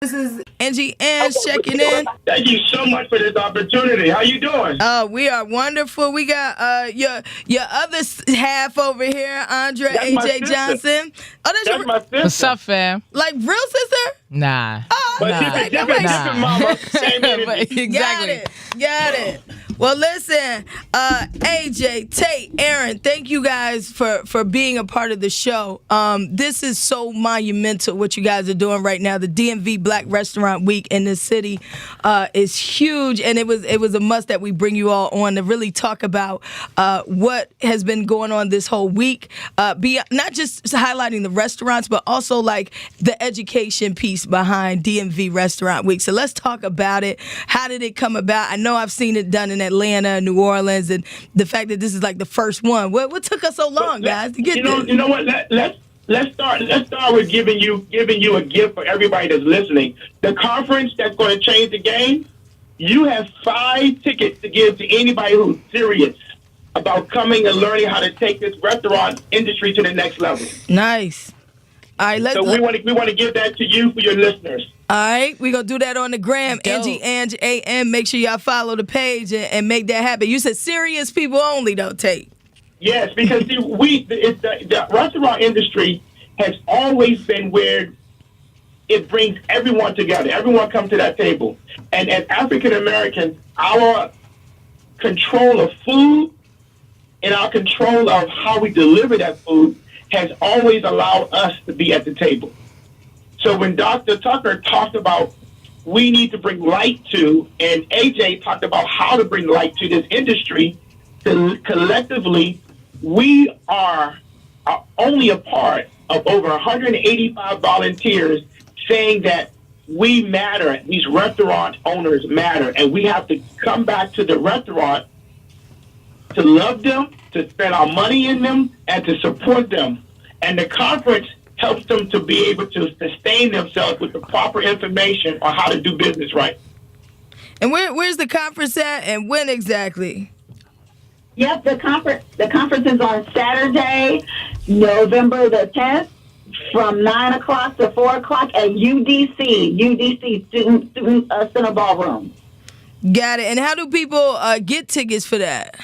This is Angie Ange checking in. Thank you so much for this opportunity. How you doing? We are wonderful. We got your other half over here, Andra, That's AJ Johnson. Oh, that's my sister. What's up, fam? Like real sister? Nah. Oh, But different mama. Same energy. Exactly. Got it. Well, listen, AJ, Tate, Erinn, thank you guys for being a part of the show. This is so monumental what you guys are doing right now. The DMV Black Restaurant Week in the city is huge, and it was a must that we bring you all on to really talk about what has been going on this whole week. Not just highlighting the restaurants, but also like the education piece behind DMV Restaurant Week. So let's talk about it. How did it come about? I know I've seen it done in Atlanta, New Orleans, and the fact that this is like the first one. What took us so long, guys, to get this? You know what? Let's start with giving you a gift for everybody that's listening. The conference that's going to change the game. You have 5 tickets to give to anybody who's serious about coming and learning how to take this restaurant industry to the next level. Nice. All right, So we want to give that to you for your listeners. All right, we're going to do that on the gram. Dope. Angie, Ange, AM. Make sure y'all follow the page and make that happen. You said serious people only, though, Tate. Yes, because see, the restaurant industry has always been where it brings everyone together. Everyone comes to that table. And as African Americans, our control of food and our control of how we deliver that food has always allowed us to be at the table. So when Dr. Tucker talked about we need to bring light to, and AJ talked about how to bring light to this industry, collectively, we are only a part of over 185 volunteers saying that we matter, these restaurant owners matter, and we have to come back to the restaurant to love them, to spend our money in them, and to support them. And the conference helps them to be able to sustain themselves with the proper information on how to do business right. And where's the conference at and when exactly? Yep, the conference is on Saturday, November the 10th, from 9 o'clock to 4 o'clock at UDC Student Center Ballroom. Got it. And how do people get tickets for that?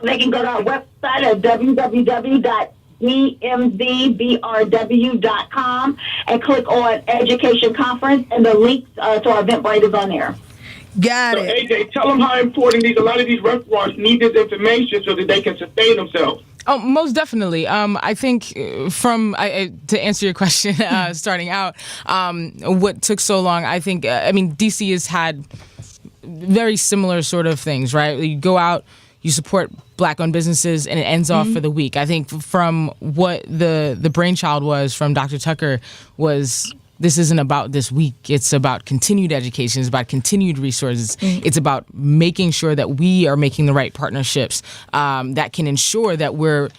They can go to our website at www.dmvbrw.com and click on Education Conference, and the links to our Eventbrite is on there. Got So it. AJ, tell them how important a lot of these restaurants need this information so that they can sustain themselves. Oh, most definitely. I think to answer your question, starting out, what took so long, I think, DC has had very similar sort of things, right? You go out, you support Black-owned businesses, and it ends off for the week. I think from what the brainchild was from Dr. Tucker was, this isn't about this week. It's about continued education. It's about continued resources. It's about making sure that we are making the right partnerships that can ensure that we're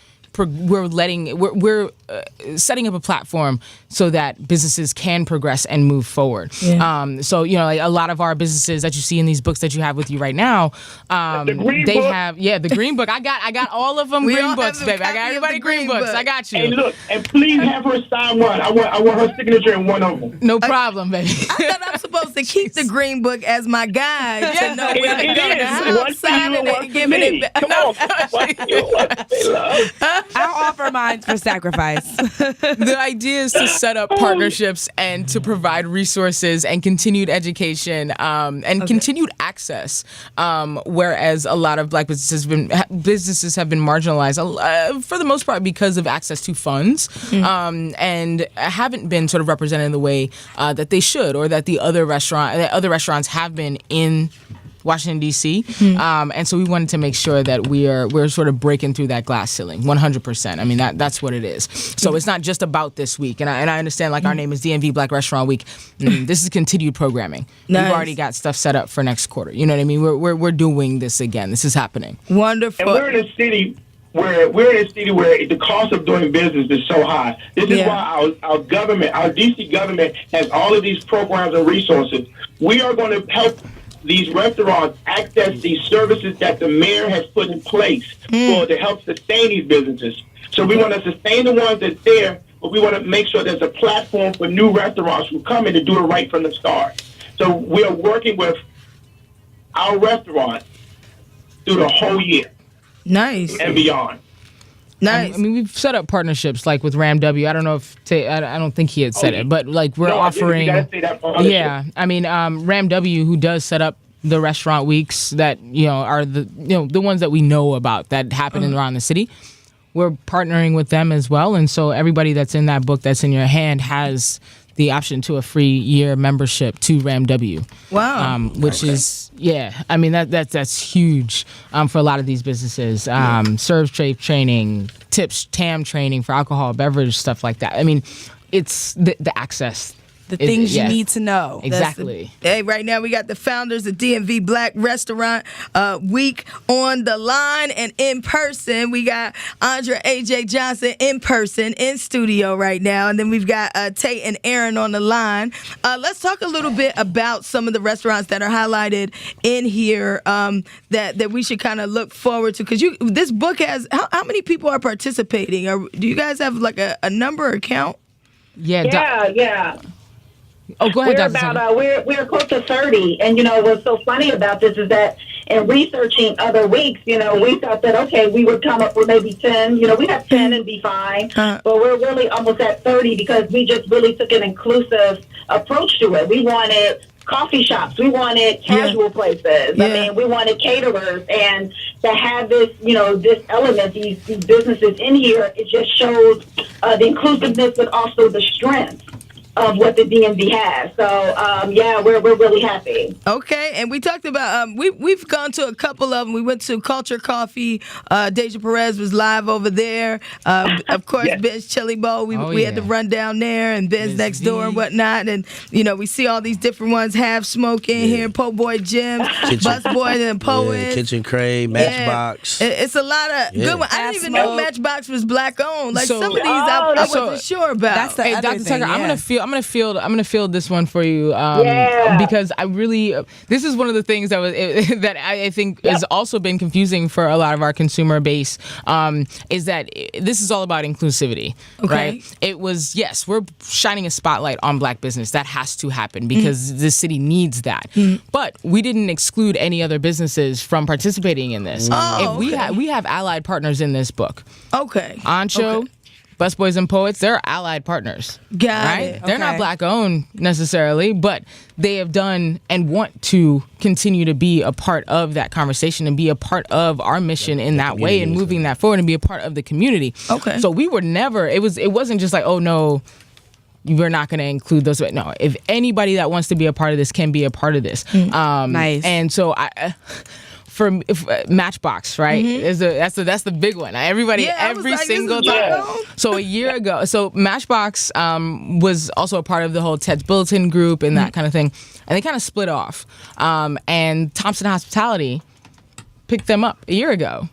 setting up a platform so that businesses can progress and move forward. Yeah. So like a lot of our businesses that you see in these books that you have with you right now, the green they book. have the green book. I got all of them green books, baby. I got everybody green books. I got you. Hey, look, and please have her sign one. I want her signature in one of them. No problem, baby. I thought I'm supposed to keep the green book as my guide to know where to go. Now I'm signing it and giving it back. Come on. One for you, one for me, love. I'll offer mine for sacrifice. The idea is to set up partnerships and to provide resources and continued education and continued access. Whereas a lot of Black businesses have been marginalized for the most part because of access to funds and haven't been sort of represented in the way that they should, or that other restaurants have been in Washington, D.C. And so we wanted to make sure that we're sort of breaking through that glass ceiling, 100%. I mean, that's what it is. So it's not just about this week. And I understand, like, our name is DMV Black Restaurant Week. This is continued programming. Nice. We've already got stuff set up for next quarter. You know what I mean? We're doing this again. This is happening. Wonderful. And we're in a city where the cost of doing business is so high. This is why our government, our D.C. government, has all of these programs and resources. We are going to help these restaurants access these services that the mayor has put in place to help sustain these businesses. So we want to sustain the ones that's there, but we want to make sure there's a platform for new restaurants who come in to do it right from the start. So we are working with our restaurant through the whole year. Nice. And beyond. Nice. I mean, we've set up partnerships like with Ram W. I don't know if I don't think he had said it, but like we're offering. You gotta say that partnership. Yeah, I mean, Ram W, who does set up the restaurant weeks that are the ones that we know about that happen around the city. We're partnering with them as well, and so everybody that's in that book that's in your hand has the option to a free year membership to Ram W. Wow. Which is I mean that's huge for a lot of these businesses. Serve tray training, tips, TAM training for alcohol, beverage, stuff like that. I mean, it's the access. The things you need to know. Exactly. Hey, right now we got the founders of DMV Black Restaurant week on the line and in person. We got Andra AJ Johnson in person in studio right now, and then we've got Tate and Erinn on the line. Let's talk a little bit about some of the restaurants that are highlighted in here that we should kind of look forward to, because this book has how many people are participating? Or do you guys have like a number or count? Yeah. Oh, go ahead, We're Dr. Tucker. about we're close to 30, and what's so funny about this is that in researching other weeks, we thought that we would come up with maybe 10. We have 10 and be fine, but we're really almost at 30 because we just really took an inclusive approach to it. We wanted coffee shops, we wanted casual places. I mean, we wanted caterers, and to have this, this element, these businesses in here, it just shows the inclusiveness, but also the strength of what the DMV has. So, we're really happy. Okay, and we talked about, we've gone to a couple of them. We went to Culture Coffee. Deja Perez was live over there. Of course, Ben's Chili Bowl. We had to run down there, and Ben's next door and whatnot. And, we see all these different ones, Have Smoke in here, Po' Boy Jim, Bus Boy and Poet. Kitchen Crave, Matchbox. It's a lot of good ones. I didn't even know Matchbox was black owned. Like some of these I wasn't sure about. That's the other Dr. thing, Tucker, I'm gonna field this one for you because I really this is one of the things that I think has also been confusing for a lot of our consumer base is that this is all about inclusivity, right? It was we're shining a spotlight on Black business. That has to happen because the city needs that. But we didn't exclude any other businesses from participating in this. We have allied partners in this book. Ancho. Busboys and Poets, they're allied partners. Got it. They're not Black owned necessarily, but they have done and want to continue to be a part of that conversation and be a part of our mission in that way and moving that forward and be a part of the community. So we were never, it wasn't just like, oh no, we're not going to include those. No, if anybody that wants to be a part of this can be a part of this. Nice. And so for Matchbox, right? That's the big one. Everybody, every single time. So a year ago, Matchbox was also a part of the whole Ted's Bulletin group and that kind of thing, and they kind of split off. And Thompson Hospitality picked them up a year ago.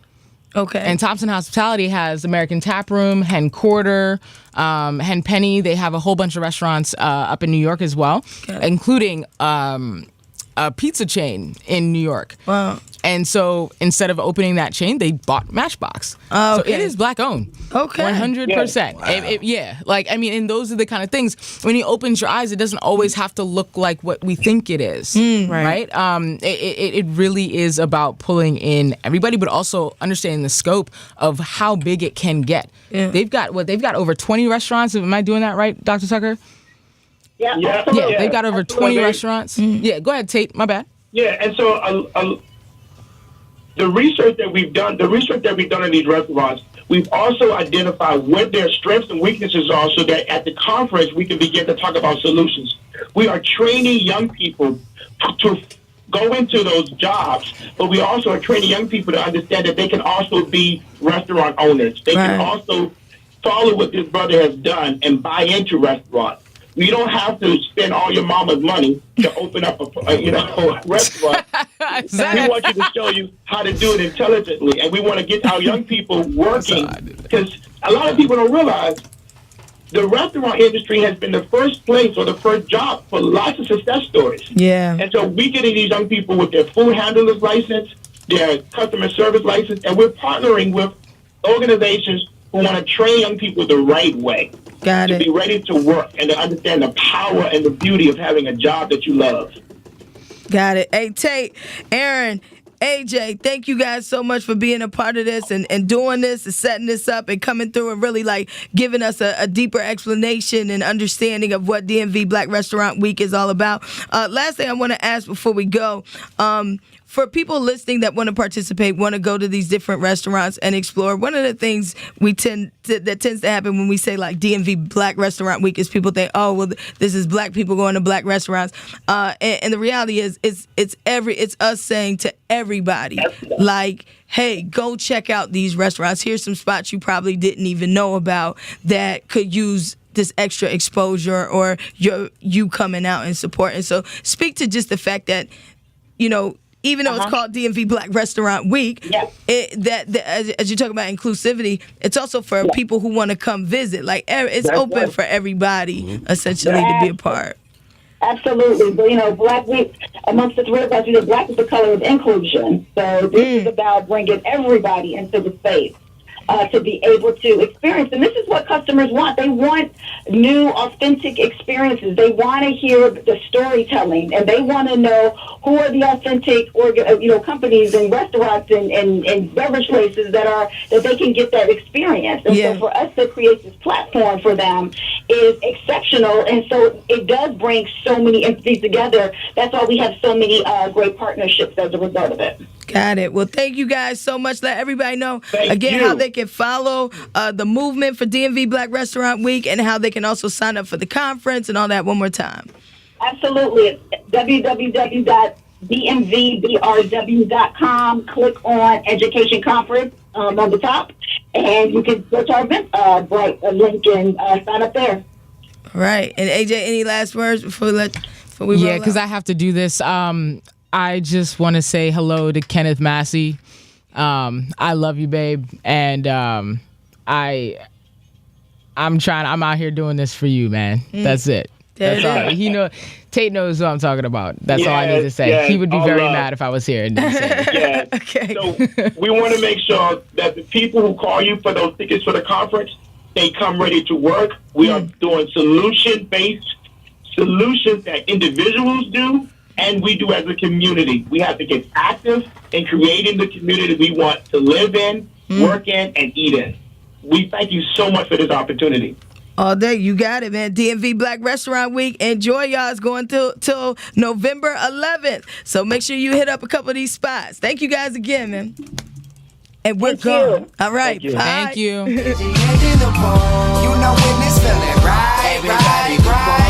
And Thompson Hospitality has American Tap Room, Hen Quarter, Hen Penny. They have a whole bunch of restaurants up in New York as well, including a pizza chain in New York. Wow. And so instead of opening that chain, they bought Matchbox. So it is Black owned. 100%. Like, I mean, and those are the kind of things, when you open your eyes, it doesn't always have to look like what we think it is. Right? It really is about pulling in everybody, but also understanding the scope of how big it can get. They've got over 20 restaurants. Am I doing that right, Dr. Tucker? Yeah, they've got over 20 restaurants. Yeah, go ahead, Tate. My bad. Yeah, and so the research that we've done in these restaurants, we've also identified what their strengths and weaknesses are, so that at the conference we can begin to talk about solutions. We are training young people to go into those jobs, but we also are training young people to understand that they can also be restaurant owners. They can also follow what this brother has done and buy into restaurants. You don't have to spend all your mama's money to open up a restaurant. We want you to show you how to do it intelligently, and we want to get our young people working, because a lot of people don't realize the restaurant industry has been the first place or the first job for lots of success stories. And so we're getting these young people with their food handler's license, their customer service license, and we're partnering with organizations who want to train young people the right way. Got it. To be ready to work and to understand the power and the beauty of having a job that you love. Got it. Hey, Tate, Erinn, AJ, thank you guys so much for being a part of this and doing this and setting this up and coming through and really like giving us a deeper explanation and understanding of what DMV Black Restaurant Week is all about. Last thing I want to ask before we go, for people listening that want to participate, want to go to these different restaurants and explore, one of the things that tends to happen when we say like DMV Black Restaurant Week is people think, oh, well, this is black people going to black restaurants. And the reality is it's us saying to everybody, like, hey, go check out these restaurants. Here's some spots you probably didn't even know about that could use this extra exposure or you coming out and support. And so speak to just the fact that, you know, even though it's called DMV Black Restaurant Week, as you talk about inclusivity, it's also for people who want to come visit. Like, it's open for everybody, essentially, to be a part. Absolutely. But, you know, Black Week, amongst the three of us, Black is the color of inclusion. So this is about bringing everybody into the space. To be able to experience. And this is what customers want. They want new, authentic experiences. They want to hear the storytelling, and they want to know who are the authentic companies and restaurants and beverage places that they can get that experience. And so for us to create this platform for them is exceptional. And so it does bring so many entities together. That's why we have so many great partnerships as a result of it. Got it. Well, thank you guys so much. Let everybody know again how they can follow the movement for DMV Black Restaurant Week and how they can also sign up for the conference and all that one more time. Absolutely. It's www.dmvbrw.com. Click on Education Conference on the top, and you can go to our event link and sign up there. All right. And AJ, any last words before we roll out? Yeah, because I have to do this. I just want to say hello to Kenneth Massey. I love you, babe, and I'm out here doing this for you, man. That's it. That's all. Tate knows what I'm talking about. That's all I need to say. He would be very mad if I was here and didn't say it. Yes. Okay. So we want to make sure that the people who call you for those tickets for the conference, they come ready to work. We are doing solution-based solutions that individuals do, and we do as a community. We have to get active in creating the community we want to live in, work in, and eat in. We thank you so much for this opportunity. All day, you got it, man. DMV Black Restaurant Week. Enjoy, y'all. It's going till November 11th. So make sure you hit up a couple of these spots. Thank you guys again, man. And we're gone. All right. Thank you. You know when this feeling right.